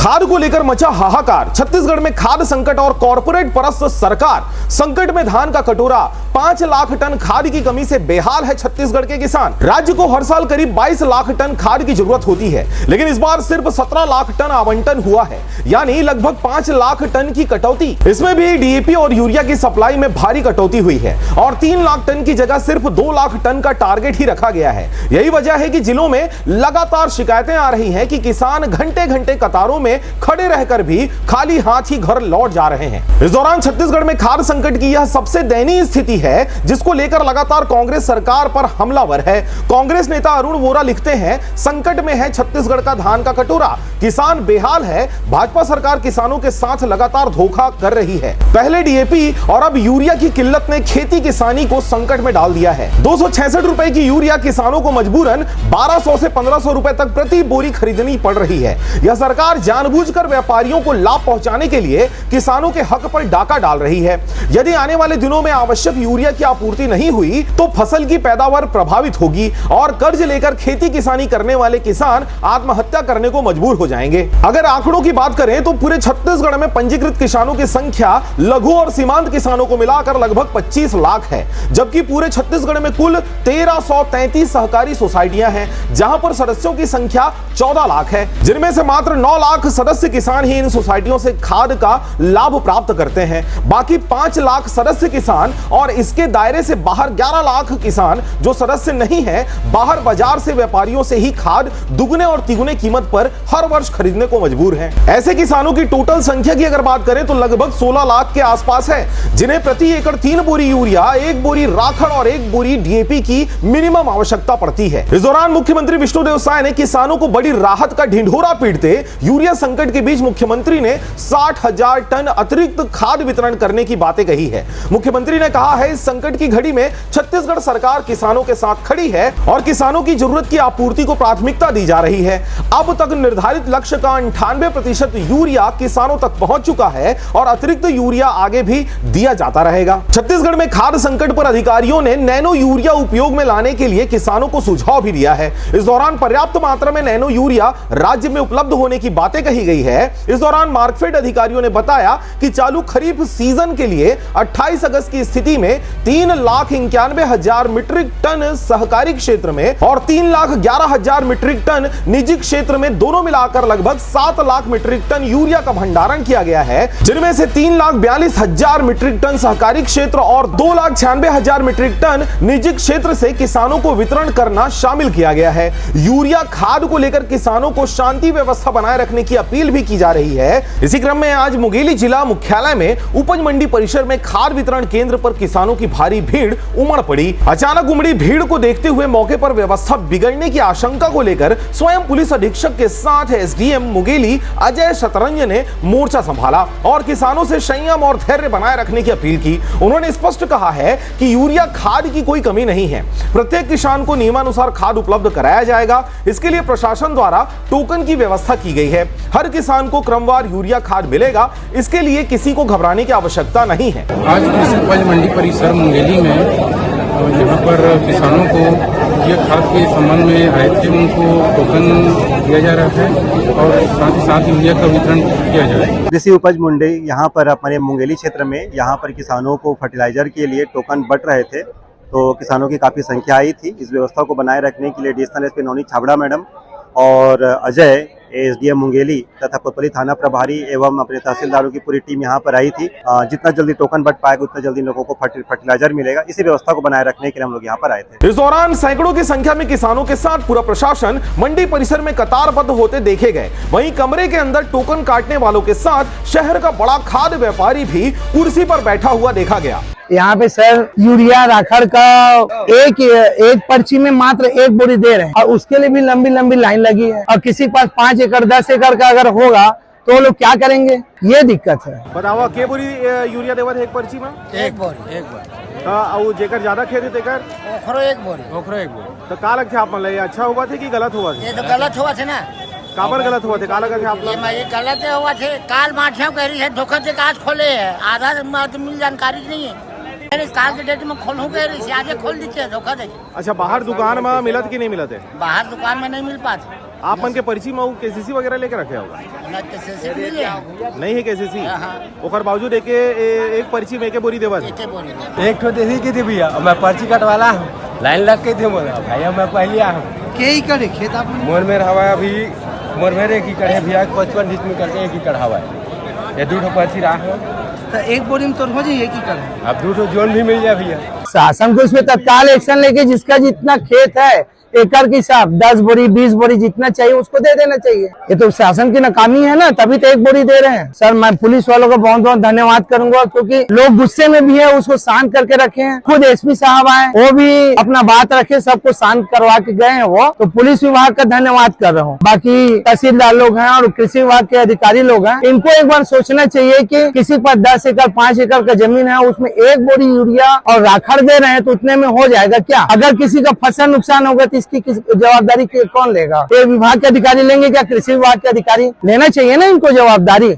खाद को लेकर मचा हाहाकार। छत्तीसगढ़ में खाद संकट और कॉर्पोरेट परस्त सरकार संकट में धान का कटोरा। 5 लाख टन खाद की कमी से बेहाल है छत्तीसगढ़ के किसान। राज्य को हर साल करीब 22 लाख टन खाद की जरूरत होती है, लेकिन इस बार सिर्फ 17 लाख टन आवंटन हुआ है, यानी लगभग 5 लाख टन की कटौती। इसमें भी डीएपी और यूरिया की सप्लाई में भारी कटौती हुई है और 3 लाख टन की जगह सिर्फ 2 लाख टन का टारगेट ही रखा गया है। यही वजह है कि जिलों में लगातार शिकायतें आ रही हैं कि किसान घंटे घंटे कतारों में खड़े रहकर भी खाली हाथ ही घर लौट जा रहे हैं। इस दौरान छत्तीसगढ़ में खाद्य संकट की यह सबसे दयनीय स्थिति है, जिसको लेकर लगातार कांग्रेस सरकार पर हमलावर है। कांग्रेस नेता अरुण वोरा लिखते हैं, संकट में है छत्तीसगढ़ का धान का कटोरा, किसान बेहाल है। भाजपा सरकार किसानों के साथ लगातार धोखा कर रही है। पहले डीएपी और अब यूरिया की किल्लत ने खेती किसानी को संकट में डाल दिया है। 266 रुपए की यूरिया किसानों को मजबूरन 1200 से 1500 रुपए तक प्रति बोरी खरीदनी पड़ रही है। यह सरकार जानबूझकर व्यापारियों को लाभ पहुंचाने के लिए किसानों के हक पर डाका डाल रही है। यदि आने वाले दिनों में आवश्यक यूरिया की आपूर्ति नहीं हुई तो फसल की पैदावार प्रभावित होगी और कर्ज लेकर खेती किसानी करने वाले किसान आत्महत्या करने को मजबूर हो जाएंगे। अगर आंकड़ों की बात करें तो पूरे छत्तीसगढ़ में पंजीकृत किसानों की संख्या लघु और सीमांत किसानों को मिलाकर लगभग 25 लाख है, जबकि पूरे छत्तीसगढ़ में कुल 1333 सहकारी सोसाइटियां हैं, जहां पर सदस्यों की संख्या 14 लाख है, जिनमें से मात्र 9 लाख सदस्य किसान ही इन सोसाइटियों से खाद का लाभ प्राप्त करते हैं। बाकी 5 लाख सदस्य किसान और इसके दायरे से बाहर 11 लाख किसान जो सदस्य नहीं है, बाहर बाजार से व्यापारियों से ही खाद दुगने और तिगुने कीमत पर हर वर्ष खरीदने को मजबूर हैं। ऐसे किसानों की टोटल संख्या की अगर बात करें तो लगभग 16 लाख के आसपास है, जिन्हें प्रति एकड़ 3 बोरी यूरिया, 1 बोरी राखड़ और 1 बोरी डीएपी की मिनिमम आवश्यकता पड़ती है। इस दौरान मुख्यमंत्री विष्णुदेव साय ने किसानों को बड़ी राहत का ढिंढोरा पीटते यूरिया संकट के बीच मुख्यमंत्री ने 60,000 टन अतिरिक्त खाद वितरण करने की बातें कही है। मुख्यमंत्री ने कहा है, इस संकट की घड़ी में छत्तीसगढ़ सरकार किसानों के साथ खड़ी है और किसानों की जरूरत की आपूर्ति को प्राथमिकता दी जा रही है। अब तक निर्धारित लक्ष्य का 98% यूरिया किसानों तक पहुंच चुका है और अतिरिक्त यूरिया आगे भी दिया जाता रहेगा। छत्तीसगढ़ में खाद्य संकट पर अधिकारियों ने नैनो यूरिया उपयोग में लाने के लिए किसानों को सुझाव भी दिया है। इस दौरान पर्याप्त मात्रा में नैनो यूरिया राज्य में उपलब्ध होने की बातें कही गई है। इस दौरान मार्कफेड अधिकारियों ने बताया कि चालू खरीफ सीजन के लिए 28 अगस्त की स्थिति में 3,91,000 मीट्रिक टन सहकारी क्षेत्र में और 3,11,000 मीट्रिक टन निजी क्षेत्र में दोनों मिलाकर लगभग 7 लाख मीट्रिक टन यूरिया का भंडारण किया गया है, जिनमें से 3,42,000 मीट्रिक टन सहकारी क्षेत्र और 2,96,000 मीट्रिक टन निजी क्षेत्र से किसानों को वितरण करना शामिल किया गया है। यूरिया खाद को लेकर किसानों को शांति व्यवस्था बनाए रखने की अपील भी की जा रही है। इसी क्रम में आज मुंगेली जिला मुख्यालय में उपज मंडी परिसर में खाद वितरण केंद्र पर किसानों की भारी भीड़ उमड़ पड़ी। अचानक उमड़ी भीड़ को देखते हुए मौके पर व्यवस्था बिगड़ने की आशंका को लेकर स्वयं पुलिस अधीक्षक के साथ एसडीएम मुंगेली अजय शतरंजन ने मोर्चा संभाला और किसानों से संयम और धैर्य बनाए रखने की अपील की। उन्होंने स्पष्ट कहा है कि यूरिया खाद की कोई कमी नहीं है, प्रत्येक किसान को नियमानुसार खाद उपलब्ध कराया जाएगा। इसके लिए प्रशासन द्वारा टोकन की व्यवस्था की गई है। हर किसान को क्रमवार यूरिया खाद मिलेगा, इसके लिए किसी को घबराने की आवश्यकता नहीं है। आज कृषि उपज मंडी परिसर मुंगेली में यहाँ पर किसानों को ये खाद के संबंध में आए थे, उनको टोकन दिया जा रहा है और साथ ही साथ यूरिया का वितरण किया जा रहा है। कृषि उपज मंडी यहाँ पर हमारे मुंगेली क्षेत्र में यहाँ पर किसानों को फर्टिलाइजर के लिए टोकन बंट रहे थे, तो किसानों की काफ़ी संख्या आई थी। इस व्यवस्था को बनाए रखने के लिए additional SP Navneet Chhabra madam और अजय एसडीएम मुंगेली तथा कोतवाली थाना प्रभारी एवं अपने तहसीलदारों की पूरी टीम यहाँ पर आई थी। जितना जल्दी टोकन बंट पाएगा उतना जल्दी लोगों को फर्टिलाइजर मिलेगा। इसी व्यवस्था को बनाए रखने के लिए हम लोग यहाँ पर आए थे। इस दौरान सैकड़ों की संख्या में किसानों के साथ पूरा प्रशासन मंडी परिसर में कतारबद्ध होते देखे गए। वहीं कमरे के अंदर टोकन काटने वालों के साथ शहर का बड़ा खाद्य व्यापारी भी कुर्सी पर बैठा हुआ देखा गया। यहाँ पे सर यूरिया राखड़ का एक पर्ची में मात्र 1 बोरी दे रहे हैं और उसके लिए भी लंबी लंबी लाइन लगी है और किसी के पास 5 एकड़ 10 एकड़ का अगर होगा तो वो लोग क्या करेंगे, ये दिक्कत है। बताओ के बोरी यूरिया देवत है एक पर्ची में? 1 बोरी। और जेकर ज्यादा खेत है तेकर ओखरो 1 बोरी। तो का लगता आप मतलब अच्छा हुआ थे कि गलत हुआ थे? ये तो गलत हुआ थे ना। काबर गलत हुआ थे? का लगा थे आप? ये गलत हुआ थे। काल माठिया कह रही है धोखा से आज खोले है, आधा आदमी जानकारी नहीं है। काल के डेट में खोलूं कह रही, आज खोल दीजिए धोखा दे। अच्छा, बाहर दुकान में मिलत कि नहीं मिलत है? बाहर दुकान में नहीं मिल पाते। आप मन के पर्ची में केसीसी वगैरह लेके रखे होगा? ना कैसे मिले नहीं है केसीसी, हाँ। ओकर बावजूद एक पर्ची में एक बोरी देवा दे। एके बोरी एक तो देसी की थी भैया, मैं पर्ची कटवाला हूँ, लाइन लग के थे बोला भैया मैं पहले आ हूँ। के ही करे खेत आप मोर में हवा अभी मोर में एक ही करे भैया 55 डिस में करके एक ही कर हवा है, ये 2 पर्ची रहा है तो एक बोरी में तो हो जाए की करे। अब 2 जोन भी मिल जाए भैया। शासन को इस पे तत्काल एक्शन लेके जिसका जितना खेत है एकड़ के हिसाब 10 बोरी 20 बोरी जितना चाहिए उसको दे देना चाहिए। ये तो शासन की नाकामी है ना, तभी तो 1 बोरी दे रहे हैं। सर मैं पुलिस वालों का बहुत बहुत धन्यवाद करूंगा, क्योंकि लोग गुस्से में भी है, उसको शांत करके रखे हैं। खुद एसपी साहब आए, वो भी अपना बात रखे, सबको शांत करवा के गए हैं वो, तो पुलिस विभाग का धन्यवाद कर रहा हूँ। बाकी तहसीलदार लोग हैं और कृषि विभाग के अधिकारी लोग हैं, इनको एक बार सोचना चाहिए कि किसी पर 10 एकड़ 5 एकड़ का जमीन है, उसमें 1 बोरी यूरिया और राखड़ दे रहे हैं तो उतने में हो जाएगा क्या? अगर किसी का फसल नुकसान होगा तो इसकी जवाबदारी कौन लेगा? ये विभाग के अधिकारी लेंगे क्या? कृषि विभाग के अधिकारी लेना चाहिए ना इनको जवाबदारी।